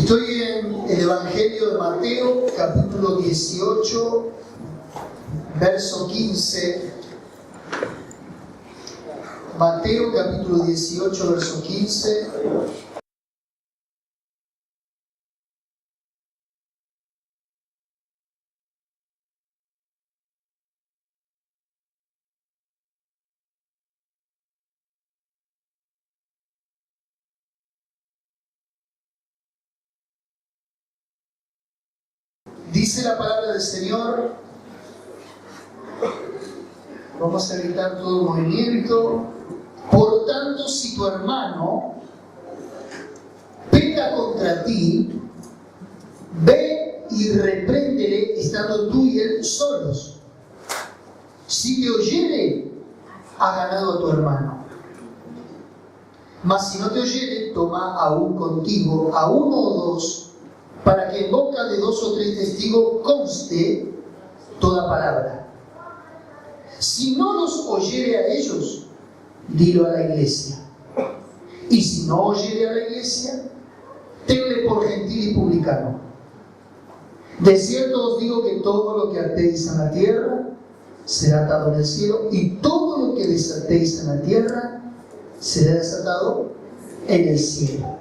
Estoy en el Evangelio de Mateo, capítulo 18, verso 15. Mateo, capítulo 18, verso 15. Dice la palabra del Señor. Vamos a evitar todo movimiento. Por tanto, si tu hermano peca contra ti, ve y repréndele estando tú y él solos. Si te oyere, has ganado a tu hermano. Mas si no te oyere, toma aún contigo a uno o dos, para que en boca de dos o tres testigos conste toda palabra. Si no los oyere a ellos, dilo a la iglesia. Y si no oyere a la iglesia, tenle por gentil y publicano. De cierto os digo que todo lo que atéis en la tierra será atado en el cielo, y todo lo que desatéis en la tierra será desatado en el cielo.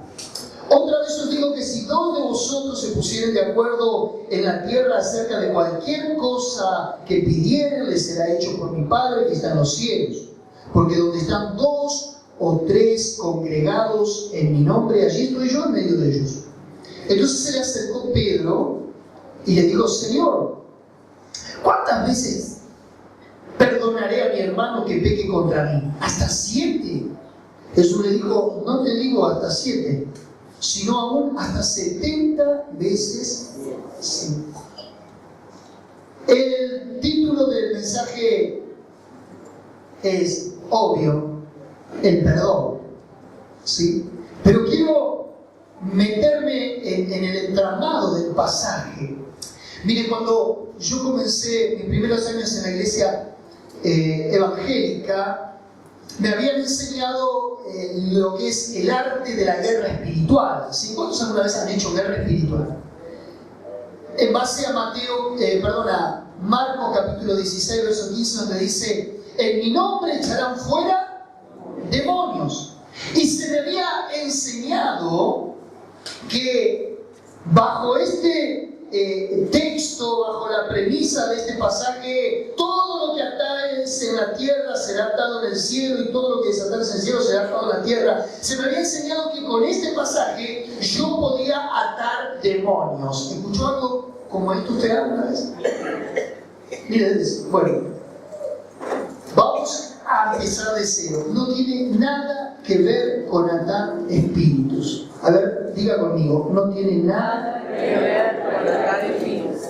Otra vez os digo que si dos de vosotros se pusieren de acuerdo en la tierra acerca de cualquier cosa que pidieren, les será hecho por mi Padre que está en los cielos. Porque donde están dos o tres congregados en mi nombre, allí estoy yo en medio de ellos. Entonces se le acercó Pedro y le dijo: Señor, ¿cuántas veces perdonaré a mi hermano que peque contra mí? ¿Hasta 7? Jesús le dijo: no te digo hasta 7, sino aún hasta 70 veces 5. El título del mensaje es obvio: el perdón, ¿sí? Pero quiero meterme en el entramado del pasaje. Mire, cuando yo comencé mis primeros años en la iglesia evangélica, me habían enseñado lo que es el arte de la guerra espiritual. ¿Sí? ¿Cuántos alguna vez han hecho guerra espiritual? En base a Marcos capítulo 16, verso 15, donde dice: en mi nombre echarán fuera demonios. Y se me había enseñado que bajo este texto, bajo la premisa de este pasaje, todo lo que atáis en la tierra será atado en el cielo, y todo lo que desatáis en el cielo será atado en la tierra. Se me había enseñado que con este pasaje yo podía atar demonios. ¿Escuchó algo como esto usted alguna vez? Miren, bueno, vamos a empezar de cero. No tiene nada que ver con atar espíritus. A ver, diga conmigo: no tiene nada que ver con atar espíritus.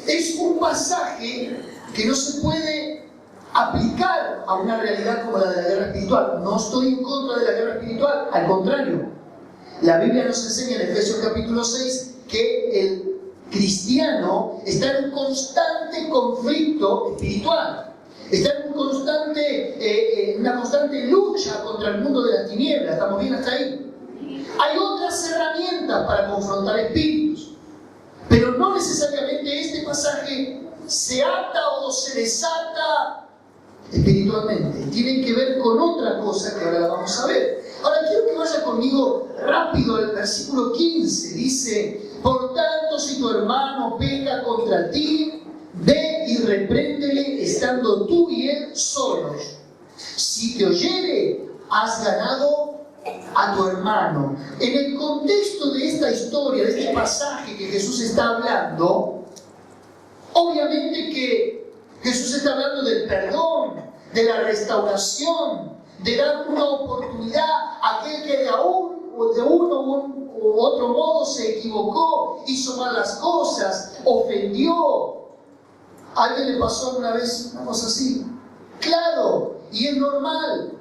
Es un pasaje que no se puede aplicar a una realidad como la de la guerra espiritual. No estoy en contra de la guerra espiritual, al contrario. La Biblia nos enseña en Efesios capítulo 6 que el cristiano está en un constante conflicto espiritual. Está en una constante lucha contra el mundo de las tinieblas. ¿Estamos bien hasta ahí? Hay otras herramientas para confrontar espíritus, pero no necesariamente este pasaje se ata o se desata espiritualmente. Tienen que ver con otra cosa que ahora la vamos a ver. Ahora quiero que vaya conmigo rápido al versículo 15. Dice: por tanto, si tu hermano peca contra ti, ve y repréndele estando tú y él solos. Si te oyere, has ganado a tu hermano. En el contexto de esta historia, de este pasaje que Jesús está hablando, obviamente que Jesús está hablando del perdón, de la restauración, de dar una oportunidad a aquel que de uno u otro modo se equivocó, hizo mal las cosas, ofendió. ¿A alguien le pasó alguna vez una cosa así? Claro, y es normal.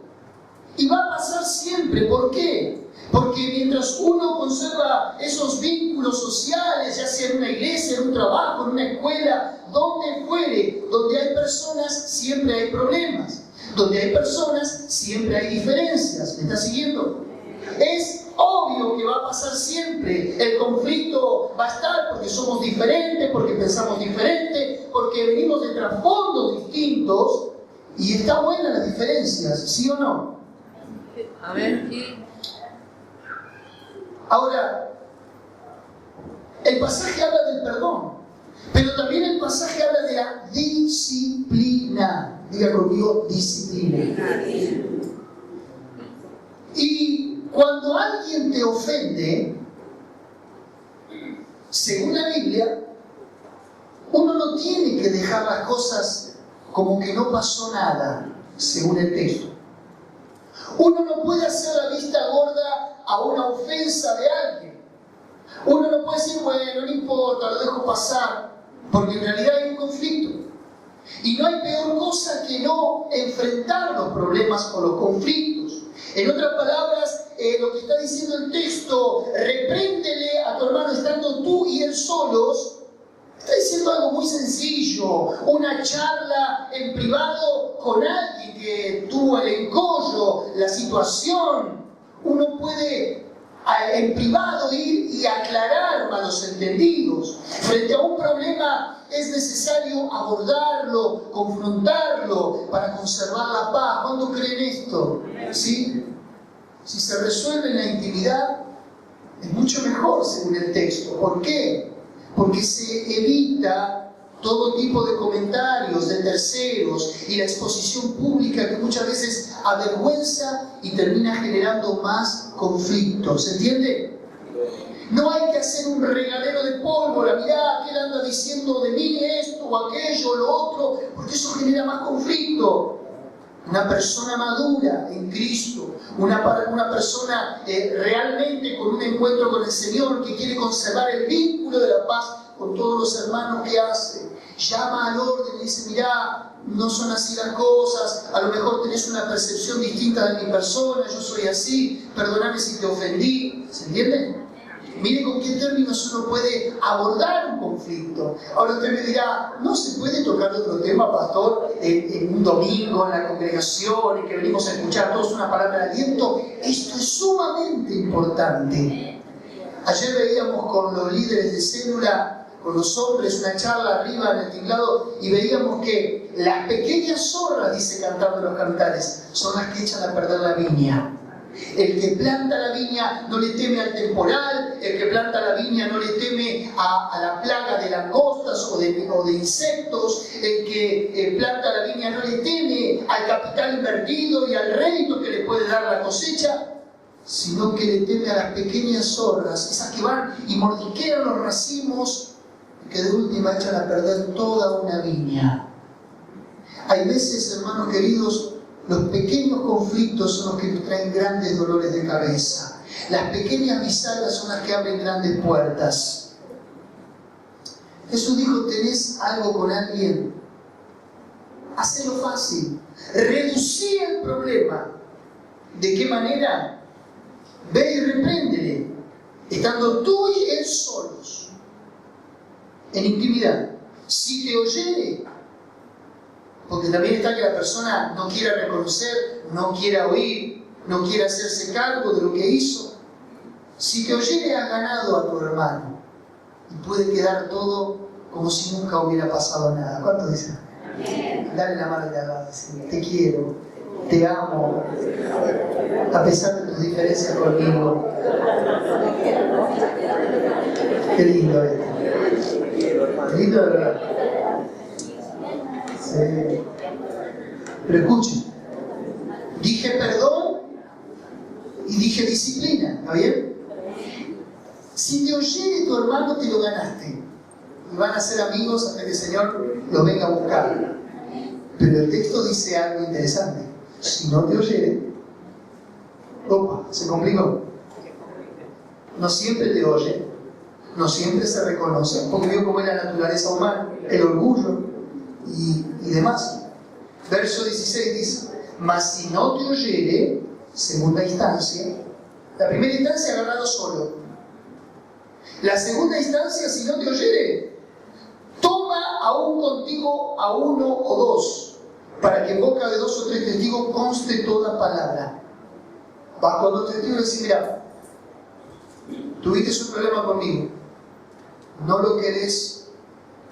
Y va a pasar siempre. ¿Por qué? Porque mientras uno conserva esos vínculos sociales, ya sea en una iglesia, en un trabajo, en una escuela, donde fuere, donde hay personas, siempre hay problemas. Donde hay personas, siempre hay diferencias. ¿Me está siguiendo? Es obvio que va a pasar siempre. El conflicto va a estar porque somos diferentes, porque pensamos diferente, porque venimos de trasfondos distintos. Y está buena las diferencias, ¿sí o no? A ver, Ahora, el pasaje habla del perdón, pero también el pasaje habla de la disciplina. Diga conmigo, disciplina. Y cuando alguien te ofende, según la Biblia, uno no tiene que dejar las cosas como que no pasó nada, según el texto. Uno no puede hacer la vista gorda a una ofensa de alguien. Uno no puede decir, bueno, no importa, lo dejo pasar, porque en realidad hay un conflicto. Y no hay peor cosa que no enfrentar los problemas o los conflictos. En otras palabras, lo que está diciendo el texto, repréndele a tu hermano estando tú y él solos. Está diciendo algo muy sencillo, una charla en privado con alguien que tuvo el encollo, la situación. Uno puede en privado ir y aclarar malos entendidos. Frente a un problema es necesario abordarlo, confrontarlo para conservar la paz. ¿Cuándo creen esto? ¿Sí? Si se resuelve en la intimidad, es mucho mejor según el texto. ¿Por qué? Porque se evita todo tipo de comentarios de terceros y la exposición pública que muchas veces avergüenza y termina generando más conflictos. ¿Se entiende? No hay que hacer un regadero de pólvora. Mirá, que él anda diciendo de mí esto o aquello o lo otro, porque eso genera más conflicto. Una persona madura en Cristo, una persona realmente con un encuentro con el Señor que quiere conservar el vínculo de la paz con todos los hermanos que hace, llama al orden y dice, mirá, no son así las cosas, a lo mejor tenés una percepción distinta de mi persona, yo soy así, perdóname si te ofendí. ¿Se entiende? Mire con qué términos uno puede abordar un conflicto. Ahora usted me dirá, ¿no se puede tocar otro tema, pastor, en un domingo, en la congregación, en que venimos a escuchar todos una palabra de aliento? Esto es sumamente importante. Ayer veíamos con los líderes de célula, con los hombres, una charla arriba en el tinglado, y veíamos que las pequeñas zorras, dice cantando los cantares, son las que echan a perder la viña. El que planta la viña no le teme al temporal, el que planta la viña no le teme a la plaga de langostas o de insectos, el que planta la viña no le teme al capital invertido y al rédito que le puede dar la cosecha, sino que le teme a las pequeñas zorras, esas que van y mordisquean los racimos y que de última echan a perder toda una viña. Hay veces, hermanos queridos, los pequeños conflictos son los que nos traen grandes dolores de cabeza. Las pequeñas bisagras son las que abren grandes puertas. Jesús dijo, ¿tenés algo con alguien? Hacelo fácil. Reducí el problema. ¿De qué manera? Ve y repréndele, estando tú y él solos, en intimidad. Si te oyere, porque también está que la persona no quiera reconocer, no quiera oír, no quiera hacerse cargo de lo que hizo. Si te oyere, has ganado a tu hermano. Y puede quedar todo como si nunca hubiera pasado nada. ¿Cuántos dicen? Dale la mano de al lado, te quiero, te amo, a pesar de tus diferencias conmigo. Qué lindo esto. Qué lindo de verdad. Sí. Pero escuchen, dije perdón y dije disciplina, ¿está bien? Si te oyere tu hermano, te lo ganaste. Y van a ser amigos hasta que el Señor los venga a buscar. Pero el texto dice algo interesante. Si no te oyere, opa, se complicó. No siempre te oye, no siempre se reconoce, porque veo cómo es la naturaleza humana, el orgullo y demás. Verso 16 dice, mas si no te oyere, segunda instancia, la primera instancia agarrado solo. La segunda instancia, si no te oyere, toma aún contigo a uno o dos, para que en boca de 2 o 3 testigos conste toda palabra. Vas con 2 testigos y decís, mira, tuviste un problema conmigo, no lo querés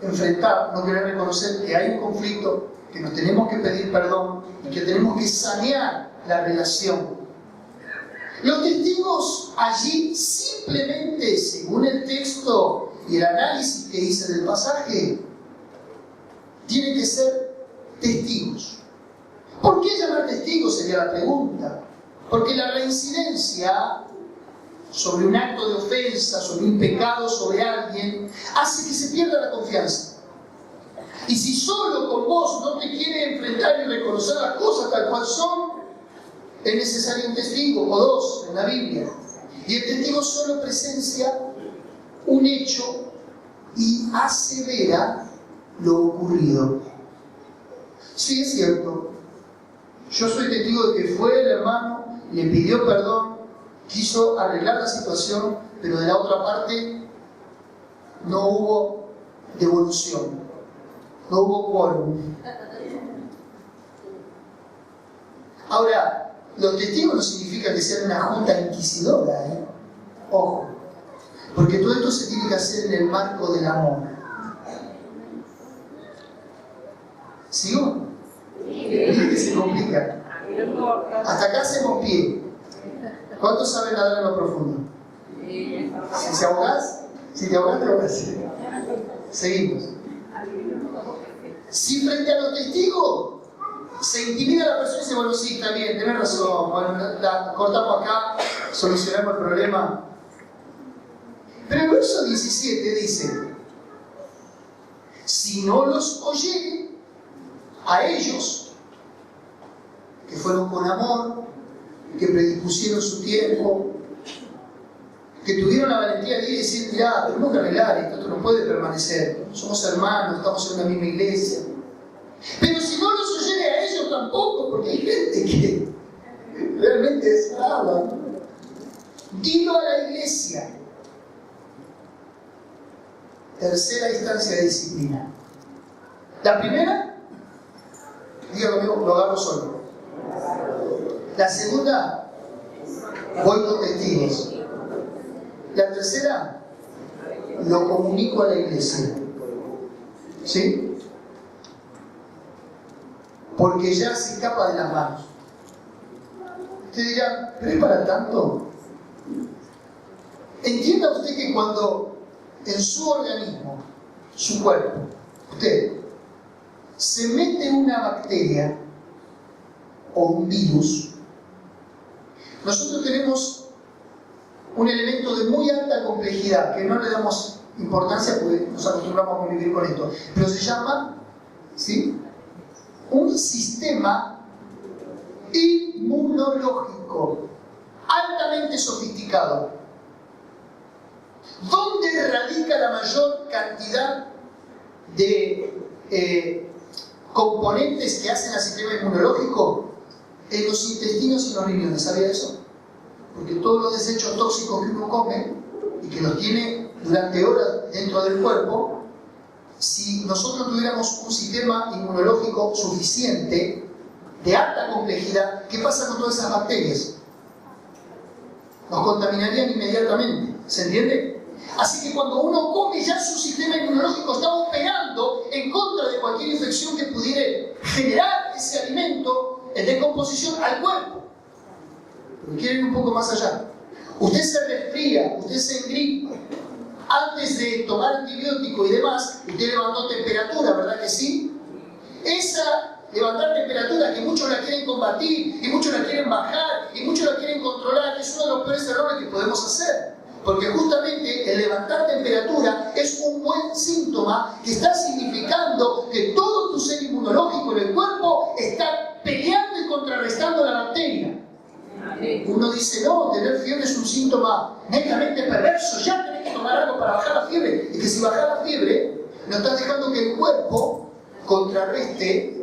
enfrentar, no querés reconocer que hay un conflicto, que nos tenemos que pedir perdón y que tenemos que sanear la relación. Los testigos allí simplemente, según el texto y el análisis que hice del pasaje, tienen que ser testigos. ¿Por qué llamar testigos? Sería la pregunta. Porque la reincidencia sobre un acto de ofensa, sobre un pecado, sobre alguien, hace que se pierda la confianza. Y si solo con vos no te quiere enfrentar y reconocer las cosas tal cual son, es necesario un testigo o dos en la Biblia. Y el testigo solo presencia un hecho y asevera lo ocurrido. Sí, es cierto. Yo soy testigo de que fue el hermano, le pidió perdón, quiso arreglar la situación, pero de la otra parte no hubo devolución, no hubo quórum. Ahora, los testigos no significa que sean una junta inquisidora, Ojo, porque todo esto se tiene que hacer en el marco del amor. ¿Sigo? Mire que se complica. Hasta acá hacemos pie. ¿Cuántos saben nadar en lo profundo? Si te ahogás, te ahogás. Seguimos. Si frente a los testigos se intimida a la persona y dice, bueno, sí, está bien, tenés razón, bueno, cortamos acá, solucionamos el problema. Pero el verso 17 dice, si no los oyere a ellos, que fueron con amor, que predispusieron su tiempo, que tuvieron la valentía de ir y decir, mirá, tenemos que arreglar esto no puede permanecer, somos hermanos, estamos en una misma iglesia. Pero si no los oyere a ellos tampoco, porque hay gente que realmente es brava, dilo a la iglesia. Tercera instancia de disciplina. La primera, diga conmigo, lo agarro solo. La segunda, voy con testigos. La tercera, lo comunico a la iglesia. ¿Sí? Porque ya se escapa de las manos. Usted dirá, ¿pero es para tanto? Entienda usted que cuando en su organismo, su cuerpo, usted se mete una bacteria o un virus, nosotros tenemos un elemento de muy alta complejidad que no le damos importancia porque nos acostumbramos a convivir con esto, pero se llama, ¿sí?, un sistema inmunológico altamente sofisticado. ¿Dónde radica la mayor cantidad de componentes que hacen al sistema inmunológico? En los intestinos y los riñones. ¿Sabía eso? Porque todos los desechos tóxicos que uno come y que los tiene durante horas dentro del cuerpo, si nosotros tuviéramos un sistema inmunológico suficiente, de alta complejidad, ¿qué pasa con todas esas bacterias? Nos contaminarían inmediatamente. ¿Se entiende? Así que cuando uno come, ya su sistema inmunológico está operando en contra de cualquier infección que pudiera generar ese alimento en descomposición al cuerpo. Pero quieren ir un poco más allá. Usted se resfría, usted se engripa. Antes de tomar antibiótico y demás, usted levantó temperatura, ¿verdad que sí? Esa levantar temperatura que muchos la quieren combatir, y muchos la quieren bajar, y muchos la quieren controlar, es uno de los peores errores que podemos hacer. Porque justamente el levantar temperatura es un buen síntoma que está significando que todo tu ser inmunológico en el cuerpo está peleando y contrarrestando la bacteria. Uno dice, no, tener fiebre es un síntoma netamente perverso, ya tenés que tomar algo para bajar la fiebre. Y que si bajar la fiebre, no estás dejando que el cuerpo contrarreste.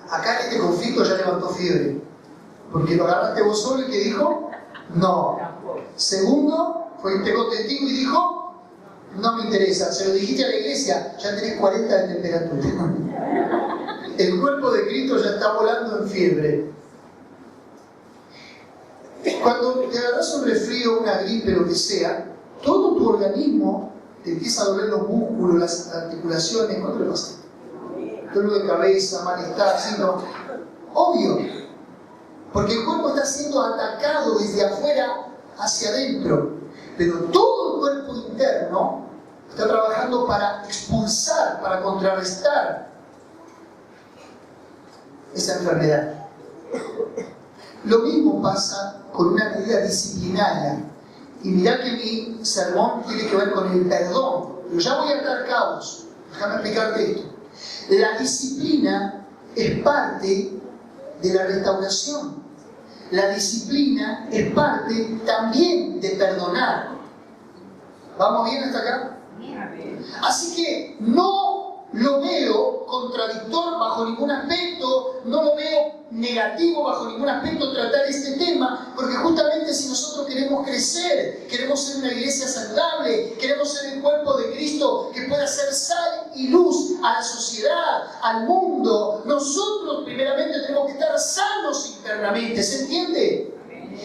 Acá en este conflicto ya levantó fiebre, porque lo agarraste vos solo y que dijo, no. Segundo, fue integró testigo y dijo, no me interesa. Se lo dijiste a la iglesia, ya tenés 40 de temperatura. El cuerpo de Cristo ya está volando en fiebre. Cuando te agarras un resfrío, una gripe, lo que sea, todo tu organismo te empieza a doler los músculos, las articulaciones. ¿Cuánto le pasa? Dolor de cabeza, malestar, sino obvio. Porque el cuerpo está siendo atacado desde afuera hacia adentro. Pero todo el cuerpo interno está trabajando para expulsar, para contrarrestar esa enfermedad. Lo mismo pasa con una medida disciplinaria. Y mirá que mi sermón tiene que ver con el perdón. Pero ya voy a atar cabos. Déjame explicarte esto. La disciplina es parte de la restauración. La disciplina es parte también de perdonar. ¿Vamos bien hasta acá? Así que no lo veo contradictor bajo ningún aspecto, no lo veo negativo bajo ningún aspecto tratar este tema, porque justamente si nosotros queremos crecer, queremos ser una iglesia saludable, queremos ser el cuerpo de Cristo que pueda ser sal y luz a la sociedad, al mundo, nosotros primeramente tenemos que estar sanos internamente, ¿se entiende?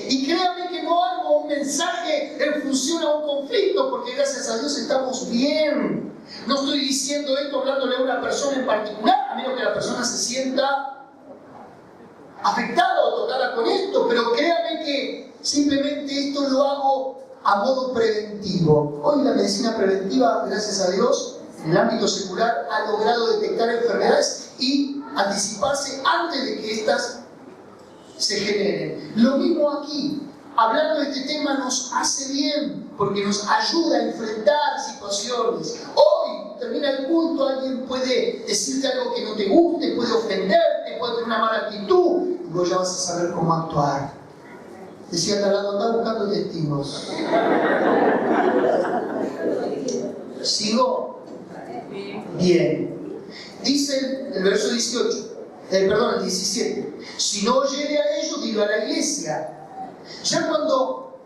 Y créame que no hago un mensaje en función a un conflicto, porque gracias a Dios estamos bien. No estoy diciendo esto hablándole a una persona en particular, a menos que la persona se sienta afectada o tocada con esto, pero créame que simplemente esto lo hago a modo preventivo. Hoy la medicina preventiva, gracias a Dios, en el ámbito secular ha logrado detectar enfermedades y anticiparse antes de que éstas se generen. Lo mismo aquí. Hablando de este tema nos hace bien, porque nos ayuda a enfrentar situaciones. Hoy termina el culto, alguien puede decirte algo que no te guste, puede ofenderte, puede tener una mala actitud, y vos ya vas a saber cómo actuar. Decía Talado, anda buscando testigos. ¿Sigo? Bien. Dice el verso 18, el 17. Si no oyere a ellos, dilo a la iglesia. Ya cuando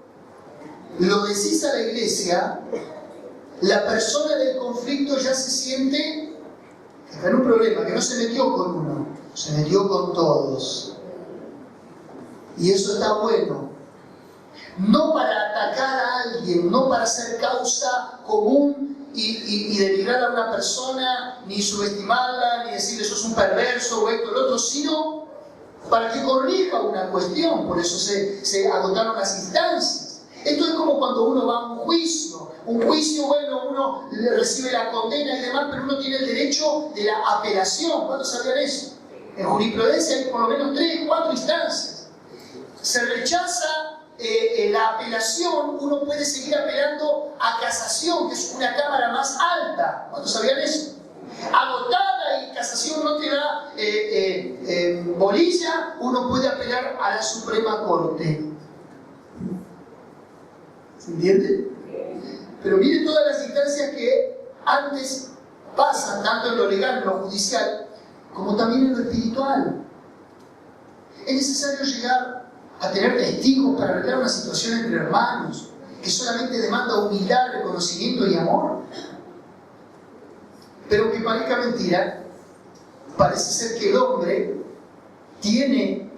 lo decís a la iglesia, la persona del conflicto ya se siente que está en un problema, que no se metió con uno, se metió con todos. Y eso está bueno. No para atacar a alguien, no para hacer causa común y denigrar a una persona, ni subestimarla, ni decirle sos un perverso o esto o lo otro, sino para que corrija una cuestión. Por eso se agotaron las instancias. Esto es como cuando uno va a un juicio. Un juicio, bueno, uno recibe la condena y demás, pero uno tiene el derecho de la apelación. ¿Cuántos sabían eso? En jurisprudencia hay por lo menos 3, 4 instancias. Se rechaza la apelación, uno puede seguir apelando a casación, que es una cámara más alta. ¿Cuántos sabían eso? Agotada y casación no te da bolilla, uno puede apelar a la Suprema Corte. ¿Se entiende? Pero mire todas las instancias que antes pasan, tanto en lo legal, en lo judicial, como también en lo espiritual. Es necesario llegar a tener testigos para arreglar una situación entre hermanos, que solamente demanda humildad, reconocimiento y amor. Pero que parezca mentira, parece ser que el hombre tiene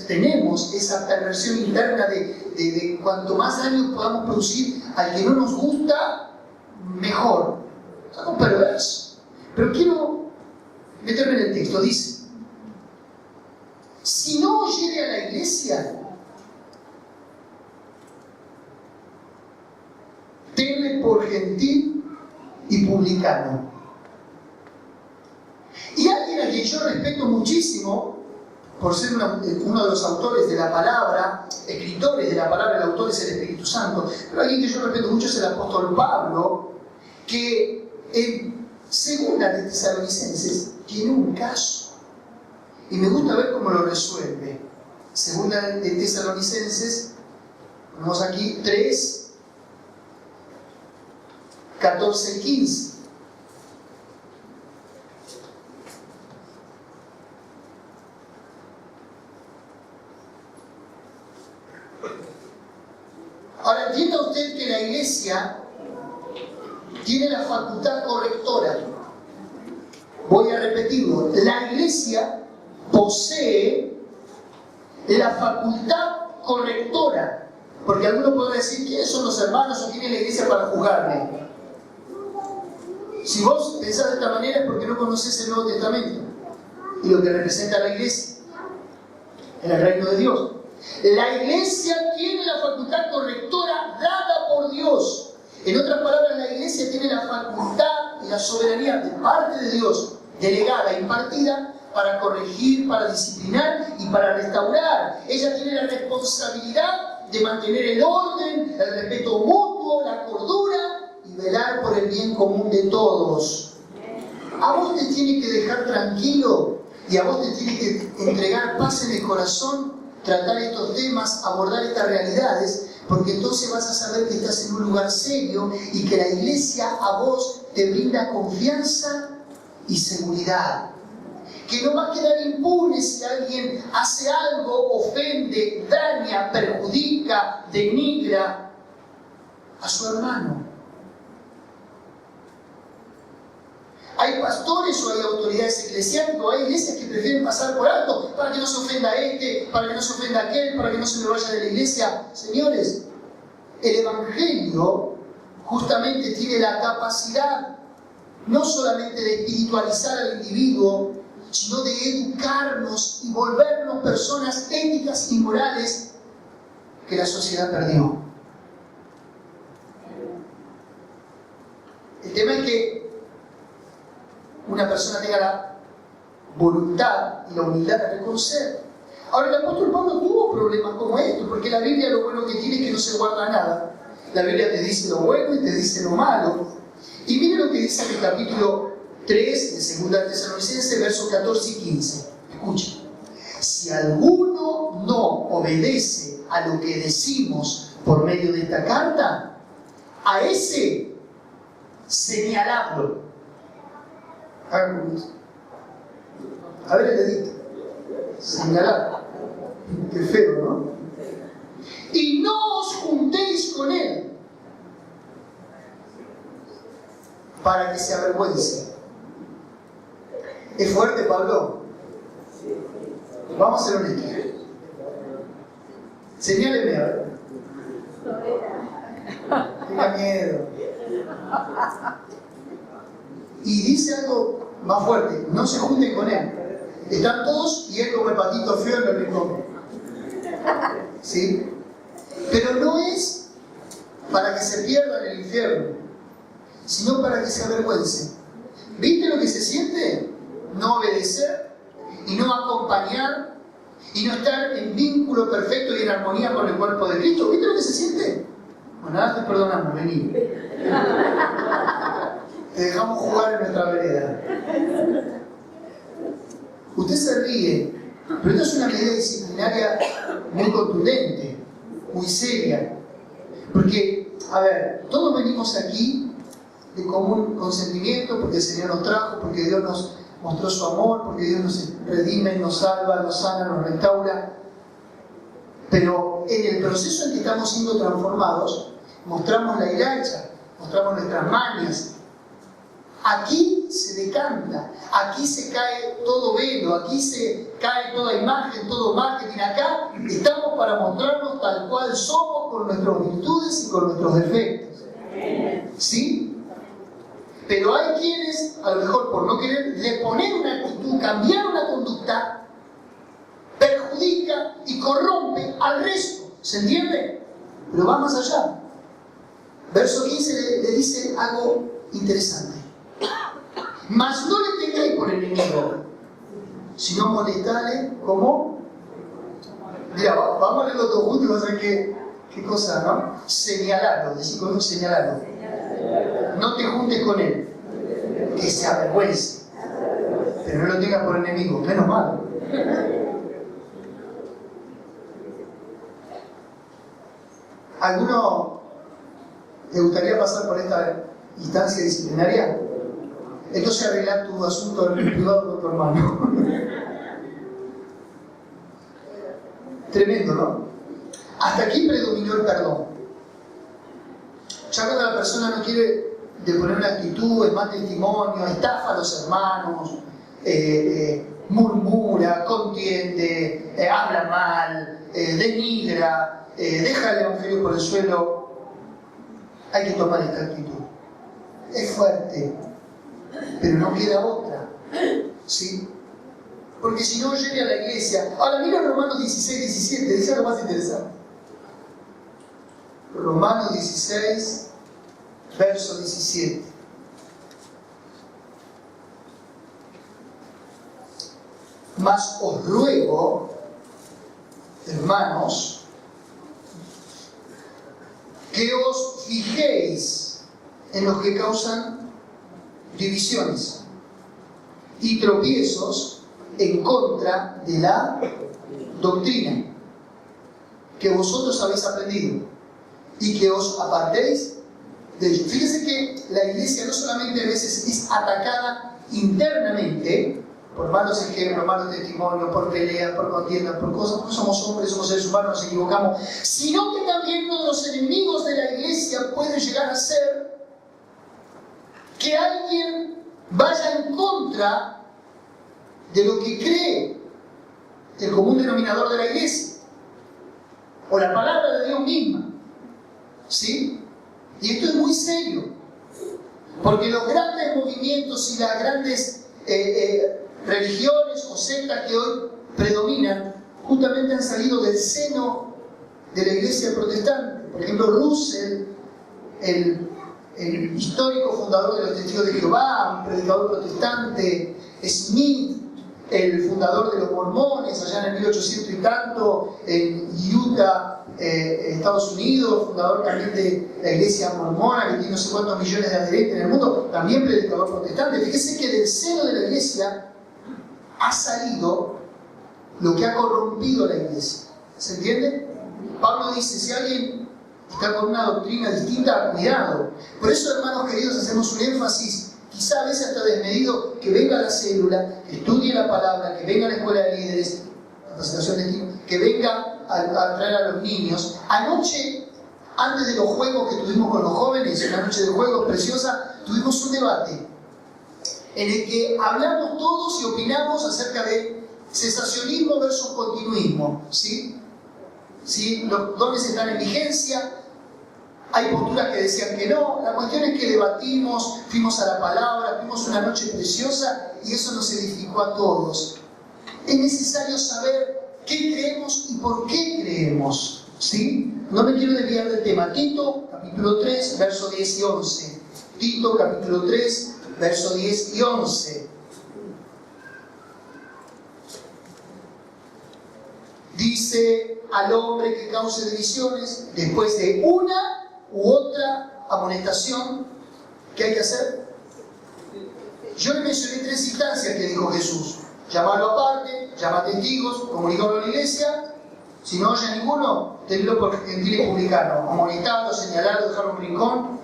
tenemos esa perversión interna de cuanto más daño podamos producir al que no nos gusta, mejor. Somos perversos. Pero quiero meterme en el texto. Dice: si no oyere a la iglesia, tenle por gentil y publicano. Y alguien a quien yo respeto muchísimo, por ser uno de los autores de la palabra, escritores de la palabra, el autor es el Espíritu Santo, pero alguien que yo respeto mucho es el apóstol Pablo, que en Segunda de Tesalonicenses tiene un caso. Y me gusta ver cómo lo resuelve. Segunda de Tesalonicenses, ponemos aquí 3, 14 y 15. Ahora entienda usted que la iglesia tiene la facultad correctora. Voy a repetirlo. La iglesia posee la facultad correctora. Porque algunos podrán decir, ¿quiénes son los hermanos o quién es la iglesia para juzgarme? Si vos pensás de esta manera es porque no conoces el Nuevo Testamento y lo que representa la iglesia en el reino de Dios. La iglesia tiene la facultad correctora dada por Dios. En otras palabras, la iglesia tiene la facultad y la soberanía de parte de Dios, delegada, impartida, para corregir, para disciplinar y para restaurar. Ella tiene la responsabilidad de mantener el orden, el respeto mutuo, la cordura y velar por el bien común de todos. A vos te tiene que dejar tranquilo y a vos te tiene que entregar paz en el corazón, tratar estos temas, abordar estas realidades, porque entonces vas a saber que estás en un lugar serio y que la iglesia a vos te brinda confianza y seguridad. Que no va a quedar impune si alguien hace algo, ofende, daña, perjudica, denigra a su hermano. Hay pastores o hay autoridades eclesiásticas o hay iglesias que prefieren pasar por alto para que no se ofenda a este, para que no se ofenda a aquel, para que no se me vaya de la iglesia. Señores, el Evangelio justamente tiene la capacidad no solamente de espiritualizar al individuo, sino de educarnos y volvernos personas éticas y morales que la sociedad perdió. El tema es que una persona tenga la voluntad y la humildad de reconocer. Ahora, el apóstol Pablo tuvo problemas como estos, porque la Biblia lo bueno que tiene es que no se guarda nada. La Biblia te dice lo bueno y te dice lo malo. Y mire lo que dice en el capítulo 3 de 2 Tesalonicenses, versos 14 y 15. Escuchen. Si alguno no obedece a lo que decimos por medio de esta carta, a ese señaladlo. A ver el dedito. Señalar. Qué feo, ¿no? Y no os juntéis con él para que se avergüence. ¿Es fuerte, Pablo? Vamos a ser honestos. Señáleme, a ver. Tenga miedo. Y dice algo más fuerte: no se junten con él. Están todos y él come patito feo en el rincón. ¿Sí? Pero no es para que se pierda en el infierno, sino para que se avergüence. ¿Viste lo que se siente? No obedecer y no acompañar y no estar en vínculo perfecto y en armonía con el cuerpo de Cristo. ¿Viste lo que se siente? Bueno, ahora te perdonamos, vení. Te dejamos jugar en nuestra vereda. Usted se ríe, pero esto es una medida disciplinaria muy contundente, muy seria. Porque, a ver, todos venimos aquí de común consentimiento, porque el Señor nos trajo, porque Dios nos mostró su amor, porque Dios nos redime, nos salva, nos sana, nos restaura. Pero en el proceso en que estamos siendo transformados, mostramos la hilacha, mostramos nuestras mañas. Aquí se decanta, aquí se cae todo velo, aquí se cae toda imagen, todo marketing. Acá estamos para mostrarnos tal cual somos, con nuestras virtudes y con nuestros defectos. ¿Sí? Pero hay quienes, a lo mejor por no querer reponer una actitud, cambiar una conducta, perjudica y corrompe al resto. ¿Se entiende? Pero va más allá. Verso 15 le dice algo interesante. Mas no le tengáis por enemigo, sino molestale como... Mira, vamos a leerlo todos juntos y vas a ver qué cosa, ¿no? Señalarlo, decir con un señalarlo. No te juntes con él, que se avergüence, pero no lo tengas por enemigo, menos mal. ¿Alguno le gustaría pasar por esta instancia disciplinaria? Entonces arreglar tu asunto en privado con tu hermano. Tremendo, ¿no? Hasta aquí predominó el perdón. Ya cuando la persona no quiere deponer una actitud, es mal testimonio, estafa a los hermanos, murmura, contiende, habla mal, denigra, deja el evangelio por el suelo, hay que tomar esta actitud. Es fuerte, pero no queda otra, ¿sí? Porque si no, llegue a la iglesia. Ahora mira Romanos 16, 17, dice algo más interesante. Romanos 16, verso 17. Mas os ruego, hermanos, que os fijéis en los que causan divisiones y tropiezos en contra de la doctrina que vosotros habéis aprendido y que os apartéis de ello. Fíjense que la iglesia no solamente a veces es atacada internamente por malos ejemplos, malos testimonios, por peleas, por contiendas, por cosas, porque somos hombres, somos seres humanos, nos equivocamos, sino que también uno de los enemigos de la iglesia puede llegar a ser que alguien vaya en contra de lo que cree el común denominador de la iglesia, o la palabra de Dios misma, ¿sí? Y esto es muy serio, porque los grandes movimientos y las grandes religiones o sectas que hoy predominan justamente han salido del seno de la iglesia protestante. Por ejemplo, Russell, el histórico fundador de los Testigos de Jehová, un predicador protestante, Smith, el fundador de los mormones, allá en el 1800 y tanto, en Utah, Estados Unidos, fundador también de la iglesia mormona, que tiene no sé cuántos millones de adherentes en el mundo, también predicador protestante. Fíjese que del seno de la iglesia ha salido lo que ha corrompido la iglesia. ¿Se entiende? Pablo dice, si alguien está con una doctrina distinta, cuidado. Por eso, hermanos queridos, hacemos un énfasis, quizá a veces hasta desmedido, que venga a la célula, que estudie la palabra, que venga a la escuela de líderes, capacitación de equipo, que venga a traer a los niños. Anoche, antes de los juegos que tuvimos con los jóvenes, una noche de juegos preciosa, tuvimos un debate en el que hablamos todos y opinamos acerca de cesacionismo versus continuismo, ¿sí? ¿Sí? Los dones están en vigencia, hay posturas que decían que no. La cuestión es que debatimos, fuimos a la palabra, tuvimos una noche preciosa y eso nos edificó a todos. Es necesario saber qué creemos y por qué creemos, ¿sí? No me quiero desviar del tema. Tito, capítulo 3, verso 10 y 11. Tito, capítulo 3, verso 10 y 11. Dice al hombre que cause divisiones, después de una u otra amonestación, ¿qué hay que hacer? Yo le mencioné 3 instancias que dijo Jesús. Llamarlo aparte, llama a testigos, comunicarlo a la iglesia. Si no oye a ninguno, tenlo por gentil y publicano. Amonestarlo, señalarlo, dejarlo en un rincón.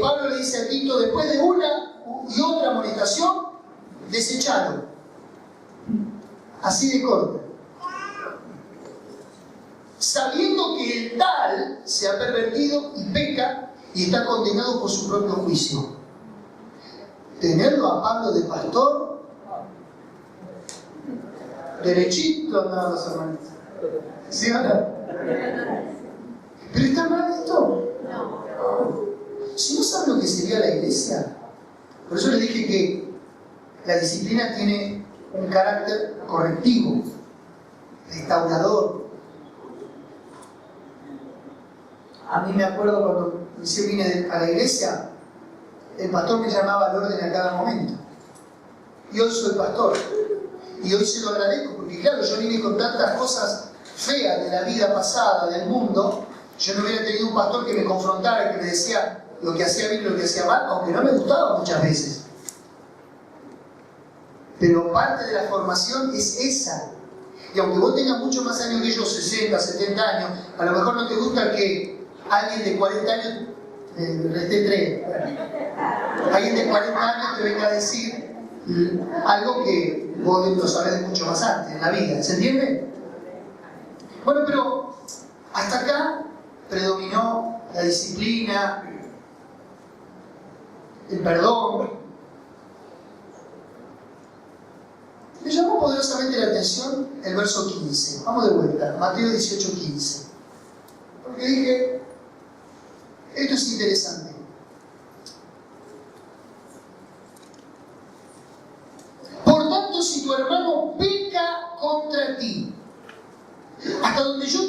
Pablo le dice a Tito, después de una y otra amonestación, desechalo. Así de corto. Sabiendo que el tal se ha pervertido y peca y está condenado por su propio juicio. Tenerlo a Pablo de pastor, derechito andaban los hermanos. ¿Sí o no? ¿Pero está mal esto? No. Si no saben lo que sería la iglesia, por eso les dije que la disciplina tiene un carácter correctivo, restaurador. A mí me acuerdo cuando recién vine a la iglesia, el pastor me llamaba al orden a cada momento. Y hoy soy pastor. Y hoy se lo agradezco, porque claro, yo vine con tantas cosas feas de la vida pasada, del mundo. Yo no hubiera tenido un pastor que me confrontara, que me decía lo que hacía bien y lo que hacía mal, aunque no me gustaba muchas veces. Pero parte de la formación es esa. Y aunque vos tengas mucho más años que yo, 60, 70 años, a lo mejor no te gusta que alguien de 40 años, resté 3, alguien de 40 años te venga a decir algo que vos lo sabés de mucho más antes en la vida. ¿Se entiende? Bueno, pero hasta acá predominó la disciplina, el perdón. verso 15. Vamos de vuelta, Mateo 18, 15. Porque dije, esto es interesante. Por tanto, si tu hermano peca contra ti, hasta donde yo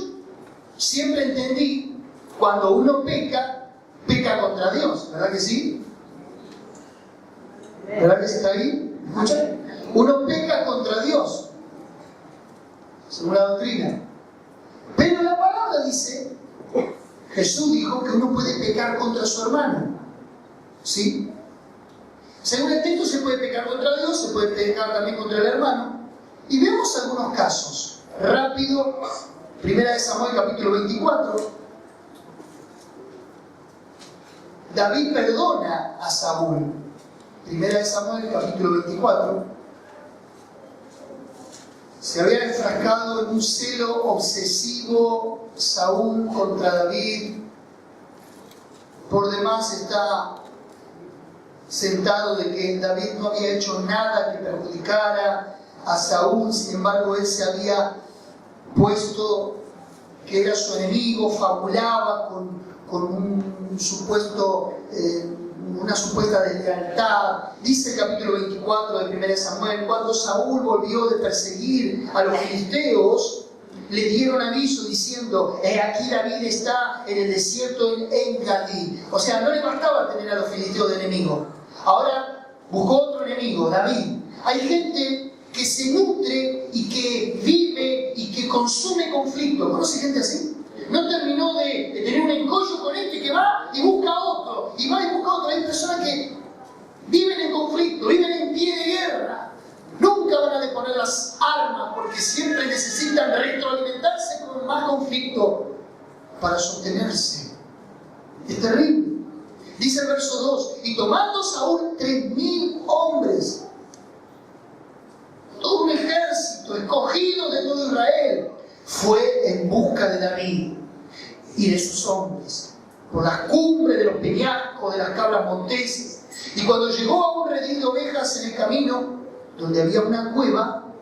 siempre entendí, cuando uno peca, peca contra Dios, ¿verdad que sí? ¿Verdad que sí está ahí? ¿Escuchan? Uno peca contra Dios, según la doctrina. Pero la palabra dice, Jesús dijo que uno puede pecar contra su hermano. ¿Sí? Según el texto se puede pecar contra Dios, se puede pecar también contra el hermano. Y vemos algunos casos. Rápido, 1 Samuel capítulo 24. David perdona a Saúl. 1 Samuel capítulo 24. Se había enfrascado en un celo obsesivo Saúl contra David. Por demás está sentado de que David no había hecho nada que perjudicara a Saúl, sin embargo él se había puesto que era su enemigo, fabulaba con un supuesto, una supuesta deslealtad. Dice el capítulo 24 de 1 Samuel, cuando Saúl volvió de perseguir a los filisteos, le dieron aviso diciendo, aquí David está en el desierto en En-Gadi. O sea, no le bastaba tener a los filisteos de enemigo. Ahora buscó otro enemigo, David. Hay gente que se nutre y que vive y que consume conflicto. ¿Conoce gente así? No terminó de tener un encollo con este que va y busca otro, y va y busca otro. Hay personas que viven en conflicto, viven en pie de guerra. Nunca van a deponer las armas porque siempre necesitan retroalimentarse con más conflicto para sostenerse. Es terrible. Dice el verso 2, y tomando Saúl 3.000 hombres, todo un ejército escogido de todo Israel, fue en busca de David y de sus hombres, por las cumbres de los peñascos, de las cabras monteses. Y cuando llegó a un redil de ovejas en el camino, donde había una cueva,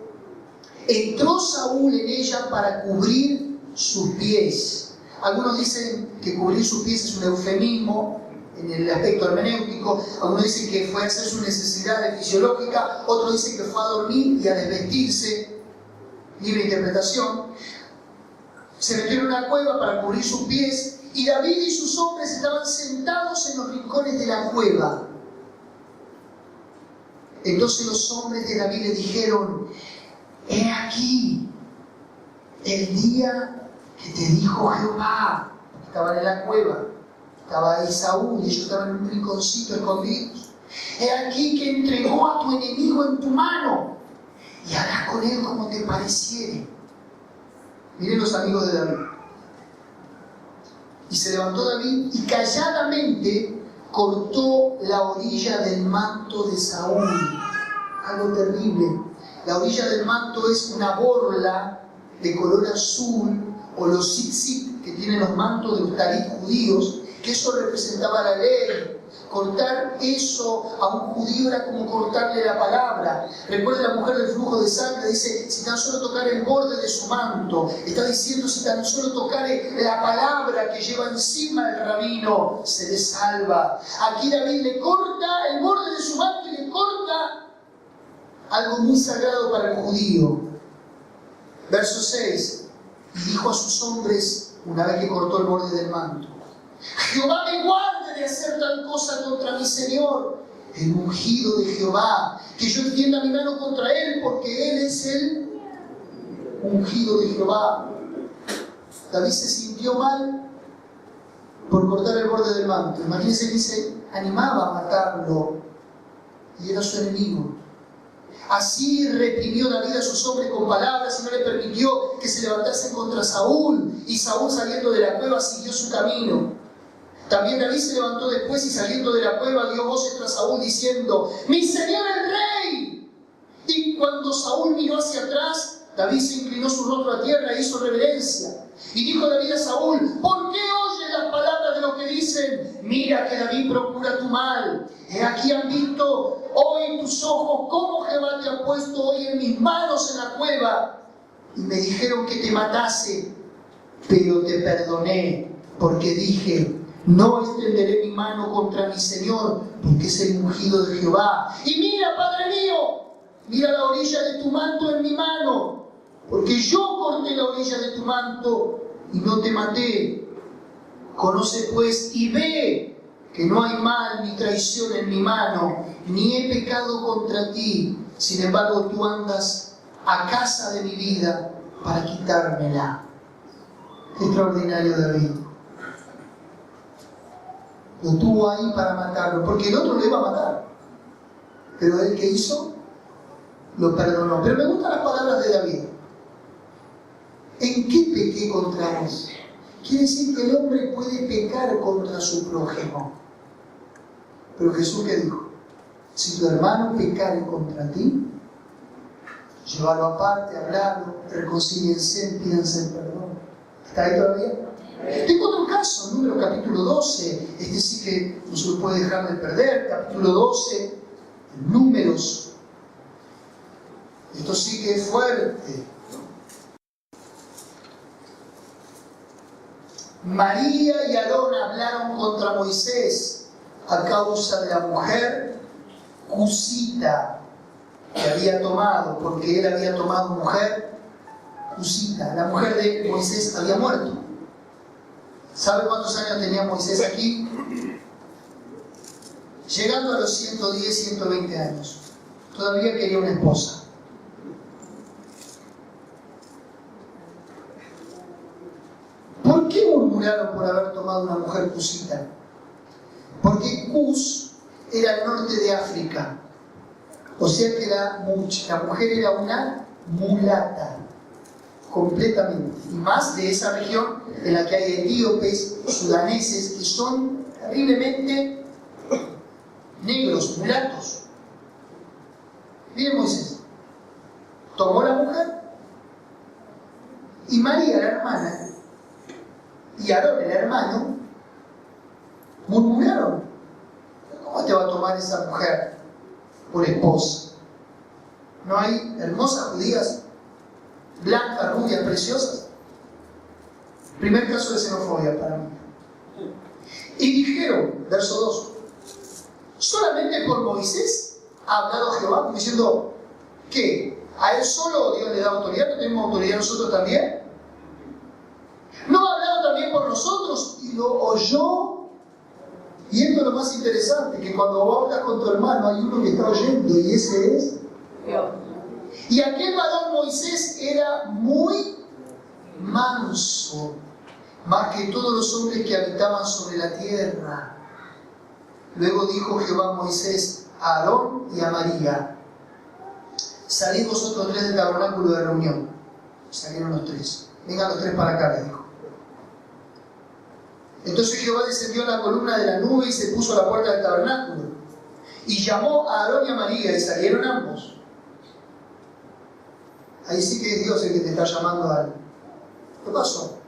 entró Saúl en ella para cubrir sus pies. Algunos dicen que cubrir sus pies es un eufemismo en el aspecto hermenéutico. Algunos dicen que fue a hacer su necesidad fisiológica, otros dicen que fue a dormir y a desvestirse. Libre interpretación. Se metió en una cueva para cubrir sus pies y David y sus hombres estaban sentados en los rincones de la cueva. Entonces los hombres de David le dijeron, he aquí el día que te dijo Jehová. Estaban en la cueva, estaba ahí Saúl y ellos estaban en un rinconcito escondidos. He aquí que entregó a tu enemigo en tu mano y harás con él como te pareciere. Miren los amigos de David. Y se levantó David y calladamente cortó la orilla del manto de Saúl. Algo terrible. La orilla del manto es una borla de color azul, o los tzitzit que tienen los mantos de los talit judíos, que eso representaba la ley. Cortar eso a un judío era como cortarle la palabra. Recuerda la mujer del flujo de sangre, dice, si tan solo tocare el borde de su manto. Está diciendo, si tan solo tocare la palabra que lleva encima el rabino, se le salva. Aquí David le corta el borde de su manto y le corta algo muy sagrado para el judío. Verso 6. Y dijo a sus hombres, una vez que cortó el borde del manto, Jehová me guarde de hacer tal cosa contra mi Señor, el ungido de Jehová, que yo extienda mi mano contra él, porque él es el ungido de Jehová. David se sintió mal por cortar el borde del manto. Imagínense que se animaba a matarlo y era su enemigo. Así reprimió David a sus hombres con palabras y no le permitió que se levantasen contra Saúl. Y Saúl, saliendo de la cueva, siguió su camino. También David se levantó después y saliendo de la cueva dio voces tras Saúl diciendo, ¡Mi Señor el Rey! Y cuando Saúl miró hacia atrás, David se inclinó su rostro a tierra e hizo reverencia. Y dijo David a Saúl, ¿por qué oyes las palabras de los que dicen, mira que David procura tu mal? He aquí han visto hoy tus ojos cómo Jehová te ha puesto hoy en mis manos en la cueva. y me dijeron que te matase, pero te perdoné, porque dije, no extenderé mi mano contra mi Señor, porque es el ungido de Jehová. Y mira, Padre mío, mira la orilla de tu manto en mi mano, porque yo corté la orilla de tu manto y no te maté. Conoce pues y ve que no hay mal ni traición en mi mano, ni he pecado contra ti. Sin embargo, tú andas a casa de mi vida para quitármela. Extraordinario David. Lo tuvo ahí para matarlo, porque el otro lo iba a matar. Pero él, ¿qué hizo? Lo perdonó. Pero me gustan las palabras de David. ¿En qué pequé contra vos? Quiere decir que el hombre puede pecar contra su prójimo. Pero Jesús, ¿qué dijo? Si tu hermano pecare contra ti, llévalo aparte, hablarlo, reconcíliense, pídanse perdón. ¿Está ahí todavía? Tengo otro caso, Números capítulo 12. Este sí que no se lo puede dejar de perder. Capítulo 12, Números. Esto sí que es fuerte. María y Aarón hablaron contra Moisés a causa de la mujer cusita que había tomado, porque él había tomado mujer cusita. La mujer de Moisés había muerto. ¿Sabe cuántos años tenía Moisés aquí? Llegando a los 110, 120 años. Todavía quería una esposa. ¿Por qué murmuraron por haber tomado una mujer cusita? Porque Cus era el norte de África. O sea que la mujer era una mulata. Completamente. Y más de esa región en la que hay etíopes, sudaneses, que son terriblemente negros, mulatos. Miren Moisés. Tomó la mujer y María, la hermana, y Aarón, el hermano, murmuraron. ¿Cómo te va a tomar esa mujer por esposa? ¿No hay hermosas judías, blancas, rubias, preciosas? Primer caso de xenofobia para mí. Y dijeron, verso 2, solamente por Moisés ha hablado Jehová, diciendo, ¿qué? ¿A él solo Dios le da autoridad? ¿No tenemos autoridad nosotros también? ¿No ha hablado también por nosotros? Y lo oyó. Y esto es lo más interesante, que cuando vos hablas con tu hermano hay uno que está oyendo, y ese es Dios. Y aquel varón Moisés era muy manso, más que todos los hombres que habitaban sobre la tierra. Luego dijo Jehová a Moisés, a Aarón y a María, salid vosotros tres del tabernáculo de reunión. Salieron los tres. Vengan los tres para acá, les dijo. Entonces Jehová descendió en la columna de la nube y se puso a la puerta del tabernáculo. Y llamó a Aarón y a María, y salieron ambos. Ahí sí que es Dios el que te está llamando a algo. ¿Qué pasó?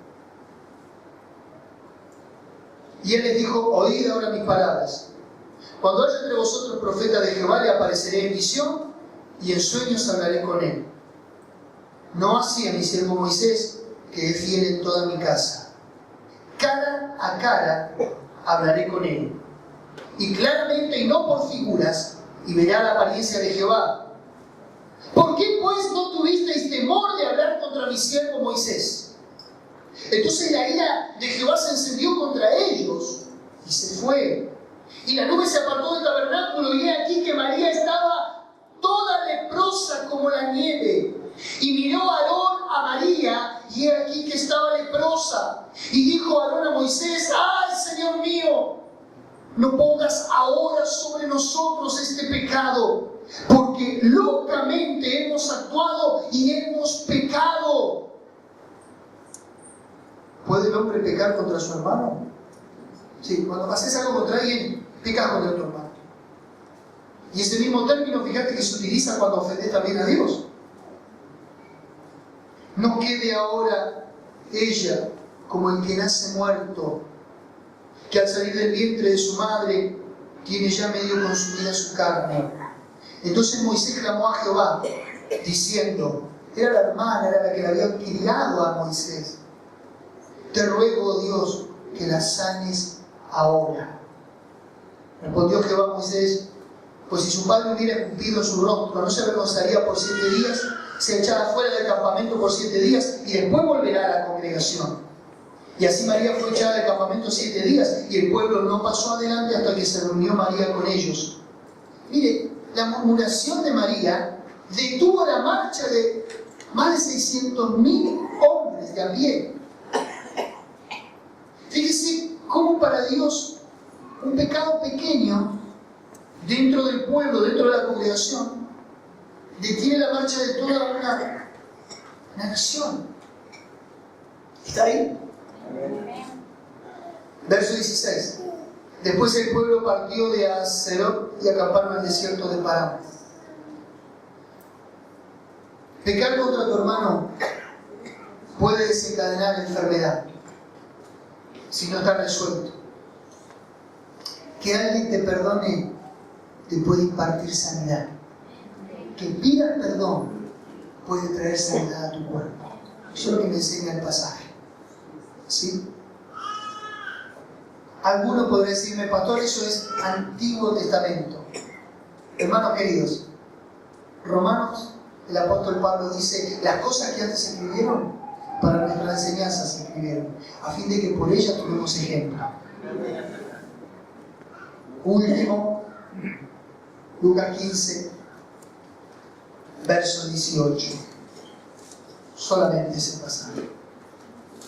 Y él les dijo, oíd ahora mis palabras. Cuando haya entre vosotros profeta de Jehová, le apareceré en visión, y en sueños hablaré con él. No así a mi siervo Moisés, que es fiel en toda mi casa. Cara a cara hablaré con él, y claramente y no por figuras, y verá la apariencia de Jehová. ¿Por qué pues no tuvisteis temor de hablar contra mi siervo Moisés? Entonces la ira de Jehová se encendió contra ellos, y se fue. Y la nube se apartó del tabernáculo, y he aquí que María estaba toda leprosa como la nieve. Y miró Aarón a María, y he aquí que estaba leprosa. Y dijo Aarón a Moisés, ¡ay, Señor mío! No pongas ahora sobre nosotros este pecado, porque locamente hemos actuado y hemos pecado. ¿Puede el hombre pecar contra su hermano? Sí, cuando haces algo contra alguien, pecas contra tu hermano. Y ese mismo término, fíjate que se utiliza cuando ofendes también a Dios. No quede ahora ella como el que nace muerto, que al salir del vientre de su madre tiene ya medio consumida su carne. Entonces Moisés clamó a Jehová, diciendo, Era la hermana, era la que le había criado a Moisés. Te ruego, oh Dios, que la sanes ahora. Respondió Jehová a Moisés: pues si su padre hubiera escupido su rostro, no se avergonzaría por 7 días, se echará fuera del campamento por 7 días y después volverá a la congregación. Y así María fue echada del campamento 7 días y el pueblo no pasó adelante hasta que se reunió María con ellos. Mire, la murmuración de María detuvo la marcha de más de 600.000 hombres de a pie. Fíjese cómo para Dios un pecado pequeño dentro del pueblo, dentro de la congregación, detiene la marcha de toda una nación. ¿Está ahí? Verso 16. Después el pueblo partió de Aserot y acamparon al desierto de Parán. Pecar contra tu hermano puede desencadenar enfermedad si no está resuelto. Que alguien te perdone te puede impartir sanidad. Que pidas perdón puede traer sanidad a tu cuerpo. Eso es lo que me enseña el pasaje. ¿Sí? Alguno podrá decirme: pastor, eso es Antiguo Testamento. Hermanos queridos, Romanos, el apóstol Pablo dice: las cosas que antes se escribieron, para nuestra enseñanza se escribieron, a fin de que por ellas tuvimos ejemplo. Último, Lucas 15, verso 18. Solamente ese pasaje.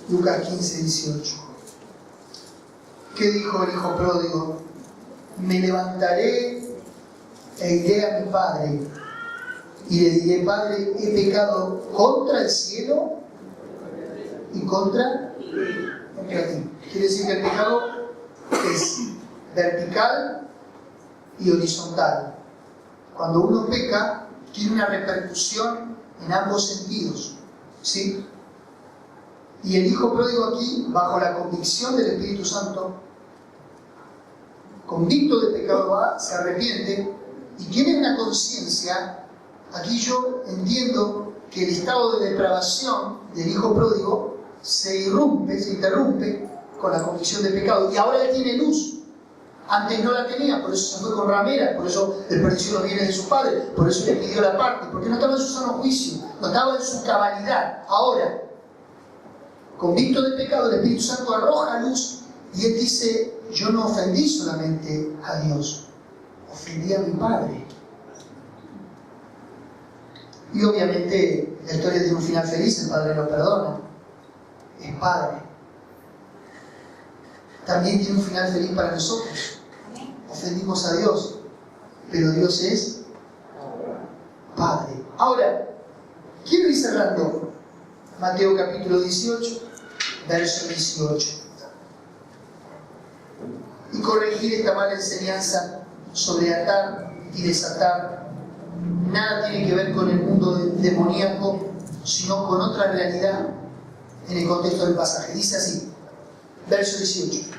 Lucas 15, 18. ¿Qué dijo el hijo pródigo? Me levantaré e iré a mi padre y le diré: Padre, he pecado contra el cielo y contra ti. Quiere decir que el pecado es vertical y horizontal. Cuando uno peca, tiene una repercusión en ambos sentidos, ¿sí? Y el hijo pródigo aquí, bajo la convicción del Espíritu Santo, convicto de pecado va, se arrepiente y tiene una conciencia. Aquí yo entiendo que el estado de depravación del hijo pródigo se interrumpe con la convicción de pecado, y ahora él tiene luz. Antes no la tenía, por eso se fue con rameras, por eso desperdició los bienes de su padre, por eso le pidió la parte, porque no estaba en su sano juicio, no estaba en su cabalidad. Ahora, convicto de pecado, el Espíritu Santo arroja luz y él dice: yo no ofendí solamente a Dios, ofendí a mi padre. Y obviamente la historia tiene un final feliz: el padre lo perdona, es padre. También tiene un final feliz para nosotros. Ofendimos a Dios, pero Dios es Padre. Ahora, quiero ir cerrando Mateo capítulo 18, verso 18, y corregir esta mala enseñanza sobre atar y desatar. Nada tiene que ver con el mundo demoníaco, sino con otra realidad en el contexto del pasaje. Dice así, verso 18: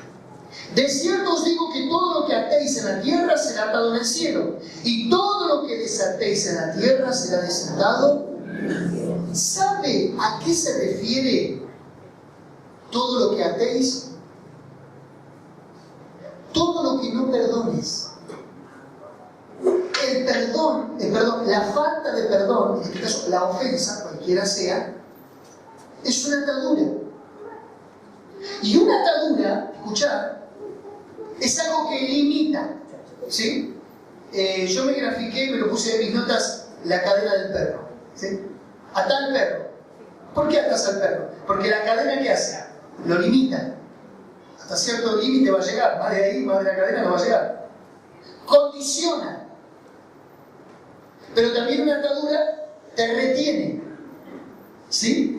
de cierto os digo que todo lo que atéis en la tierra será atado en el cielo, y todo lo que desatéis en la tierra será desatado. ¿Sabe a qué se refiere todo lo que atéis? Todo lo que no perdones. El perdón, la falta de perdón, en este caso la ofensa, cualquiera sea, es una atadura. Y una atadura, escuchad, es algo que limita, ¿sí? Yo me grafiqué, me lo puse en mis notas, la cadena del perro, ¿sí? Ata al perro. ¿Por qué atas al perro? Porque la cadena, ¿qué hace? Lo limita. Hasta cierto límite va a llegar, más de ahí, más de la cadena no va a llegar. Condiciona. Pero también una atadura te retiene, ¿sí?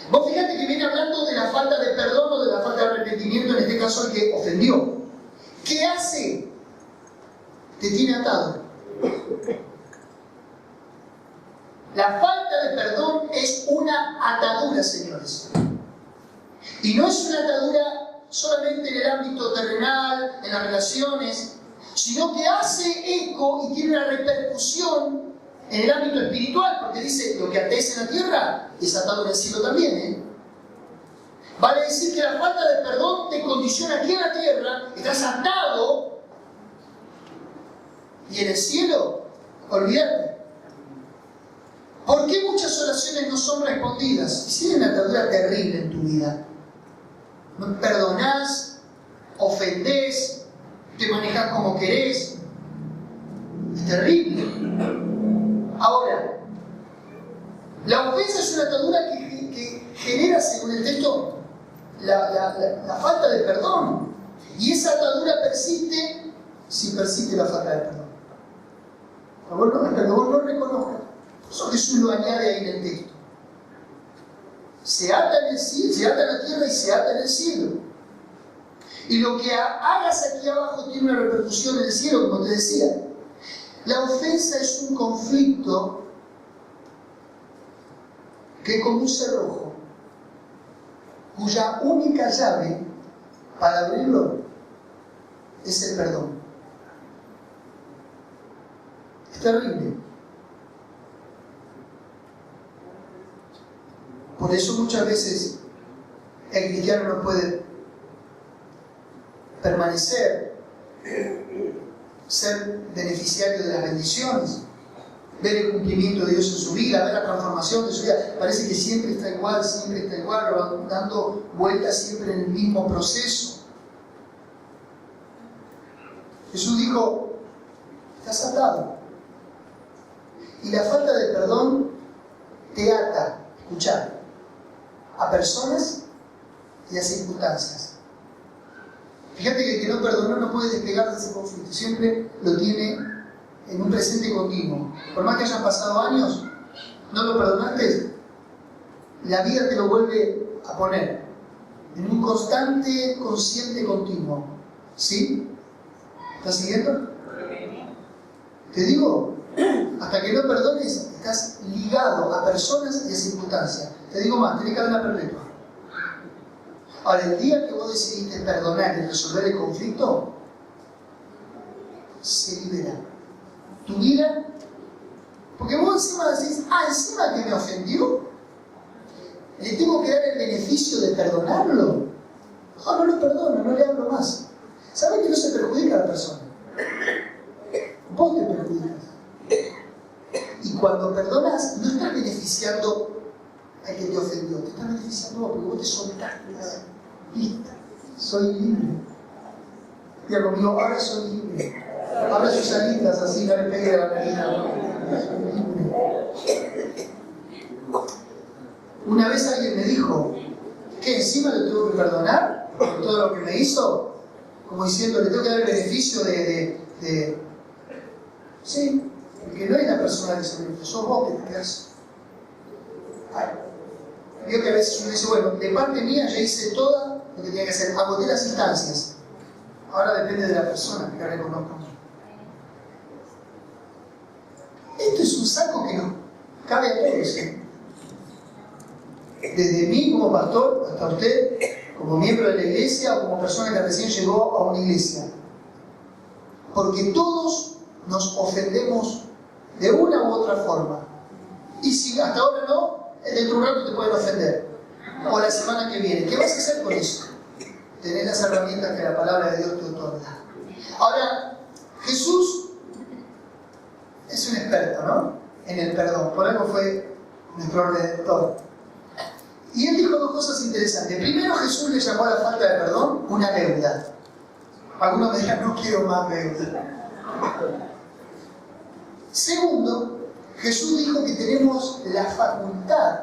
Vos fíjate que viene hablando de la falta de perdón o de la falta de arrepentimiento, en este caso el que ofendió. ¿Qué hace? Te tiene atado. La falta de perdón es una atadura, señores. Y no es una atadura solamente en el ámbito terrenal, en las relaciones, sino que hace eco y tiene una repercusión en el ámbito espiritual, porque dice, lo que ates en la tierra es atado en el cielo también, ¿eh? Vale decir que la falta de perdón te condiciona aquí en la tierra, estás atado, y en el cielo, olvídate. ¿Por qué muchas oraciones no son respondidas? Y si hay una atadura terrible en tu vida. No perdonás, ofendés, te manejás como querés. Es terrible. Ahora, la ofensa es una atadura que genera, según el texto, la falta de perdón. Y esa atadura persiste si persiste la falta de perdón. Hasta que vos no reconozcas. Por eso Jesús lo añade ahí en el texto. Se ata en el cielo, se ata en la tierra y se ata en el cielo. Y lo que hagas aquí abajo tiene una repercusión en el cielo, como te decía. La ofensa es un conflicto que, como un cerrojo, cuya única llave para abrirlo es el perdón. Es terrible. Por eso muchas veces el cristiano no puede permanecer, ser beneficiario de las bendiciones, ver el cumplimiento de Dios en su vida, ver la transformación de su vida. Parece que siempre está igual, dando vueltas siempre en el mismo proceso. Jesús dijo, estás atado. Y la falta de perdón te ata, escuchad, a personas y a circunstancias. Fíjate que el que no perdonó no puede despegar de ese conflicto, siempre lo tiene en un presente continuo. Por más que hayan pasado años, no lo perdonaste, la vida te lo vuelve a poner en un constante, consciente continuo. ¿Sí? ¿Estás siguiendo? Te digo, hasta que no perdones, estás ligado a personas y a circunstancias. Te digo más, tenés cadena perpetua. Ahora, el día que vos decidiste perdonar y resolver el conflicto, se libera. Tu vida, porque vos encima decís, encima que me ofendió, le tengo que dar el beneficio de perdonarlo. No lo perdono, no le hablo más. ¿Sabes que no se perjudica a la persona? Vos te perjudicas. Y cuando perdonas, no estás beneficiando al que te ofendió, te estás beneficiando vos, porque vos te soltaste. Listo, soy libre. Diga conmigo, ahora soy libre. Abra sus alitas así, no le pegue a la nariz. Soy libre. Una vez alguien me dijo, ¿qué encima le tengo que perdonar por todo lo que me hizo? Como diciendo, le tengo que dar el beneficio de... Sí, porque no es la persona que se beneficia, sos vos que te quedás. Vio que a veces uno dice, bueno, de parte mía ya hice todo lo que tenía que hacer, agoté las instancias. Ahora depende de la persona que reconozca. Esto es un saco que nos cabe a todos. Desde mí como pastor hasta usted, como miembro de la iglesia o como persona que recién llegó a una iglesia. Porque todos nos ofendemos de una u otra forma. Y si hasta ahora no, dentro de un rato te pueden ofender. O la semana que viene. ¿Qué vas a hacer con eso? Tenés las herramientas que la palabra de Dios te otorga. Ahora, Jesús es un experto, ¿no? En el perdón. Por algo fue nuestro Redentor. Y él dijo dos cosas interesantes. Primero, Jesús le llamó a la falta de perdón una deuda. Algunos me dirán, no quiero más deuda. Segundo, Jesús dijo que tenemos la facultad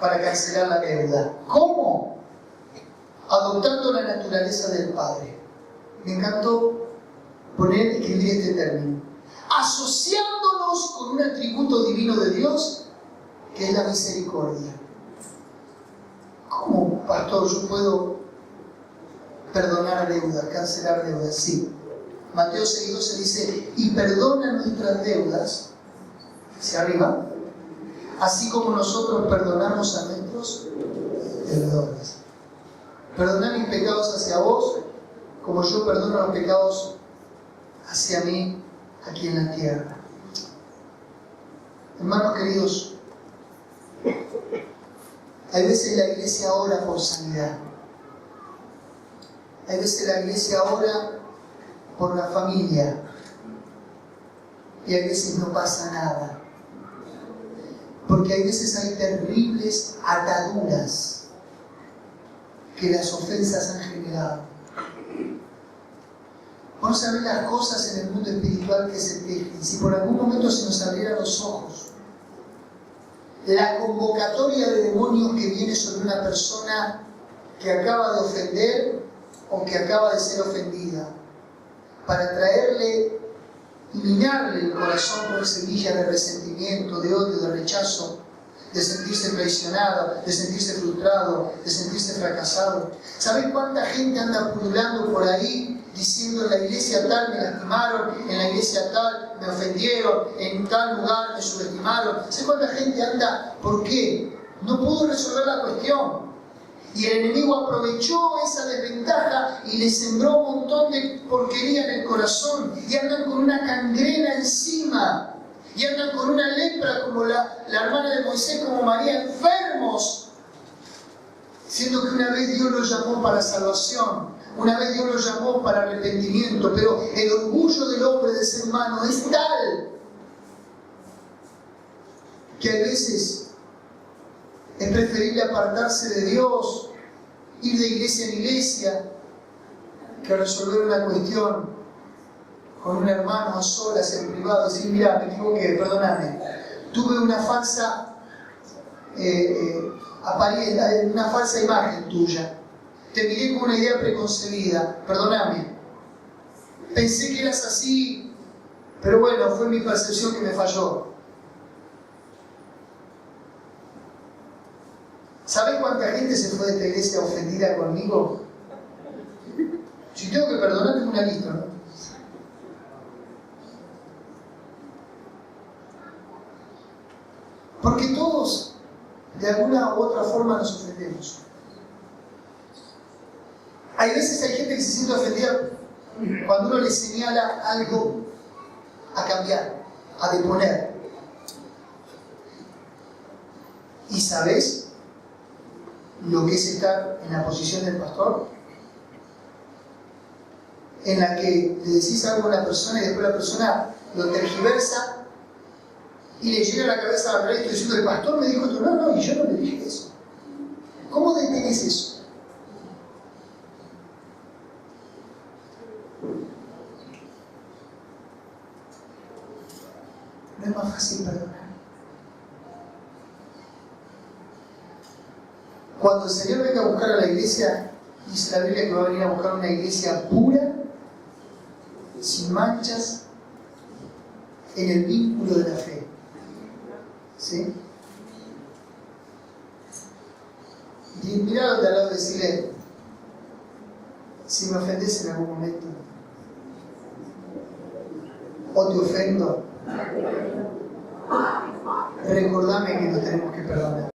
para cancelar la deuda. ¿Cómo? Adoptando la naturaleza del Padre. Me encantó escribir este término. Asociándonos con un atributo divino de Dios, que es la misericordia. ¿Cómo, pastor, yo puedo perdonar deudas, cancelar deudas? Sí. Mateo 6:12 dice, y perdona nuestras deudas, hacia arriba, así como nosotros perdonamos a nuestros deudores. Perdona mis pecados hacia vos, como yo perdono los pecados hacia mí aquí en la tierra. Hermanos queridos, hay veces la iglesia ora por sanidad. Hay veces la iglesia ora por la familia. Y hay veces no pasa nada. Porque hay veces hay terribles ataduras que las ofensas han generado. Vamos a ver las cosas en el mundo espiritual que se tejen. Si por algún momento se nos abrieran los ojos, la convocatoria de demonios que viene sobre una persona que acaba de ofender o que acaba de ser ofendida, para traerle y minarle el corazón con semillas de resentimiento, de odio, de rechazo, de sentirse traicionado, de sentirse frustrado, de sentirse fracasado. ¿Sabéis cuánta gente anda pululando por ahí diciendo en la iglesia tal me lastimaron, en la iglesia tal me ofendieron, en tal lugar me subestimaron? ¿Sabéis cuánta gente anda? ¿Por qué? No pudo resolver la cuestión. Y el enemigo aprovechó esa desventaja y le sembró un montón de porquería en el corazón. Y andan con una gangrena encima. Y andan con una lepra como la hermana de Moisés, como María, enfermos. Siendo que una vez Dios los llamó para salvación. Una vez Dios los llamó para arrepentimiento. Pero el orgullo del hombre, del ser humano, es tal que a veces es preferible apartarse de Dios, ir de iglesia en iglesia, que resolver una cuestión con un hermano a solas, en privado, decir, mira, me equivoqué, perdóname. Tuve una falsa apariencia, una falsa imagen tuya. Te miré con una idea preconcebida, perdóname. Pensé que eras así, pero bueno, fue mi percepción que me falló. ¿Sabes cuánta gente se fue de esta iglesia ofendida conmigo? Si tengo que perdonar, tengo una lista, ¿no? Porque todos, de alguna u otra forma, nos ofendemos. Hay veces hay gente que se siente ofendida cuando uno le señala algo a cambiar, a deponer. ¿Y sabes lo que es estar en la posición del pastor? En la que le decís algo a una persona y después la persona lo tergiversa y le llega a la cabeza al resto diciendo, el pastor me dijo esto. No, y yo no le dije eso. ¿Cómo detenés eso? No es más fácil perdonar. Cuando el Señor venga a buscar a la iglesia, dice la Biblia que va a venir a buscar una iglesia pura, sin manchas, en el vínculo de la fe. ¿Sí? Y mirá de al lado y decirle, si me ofendes en algún momento, o te ofendo, recordame que nos tenemos que perdonar.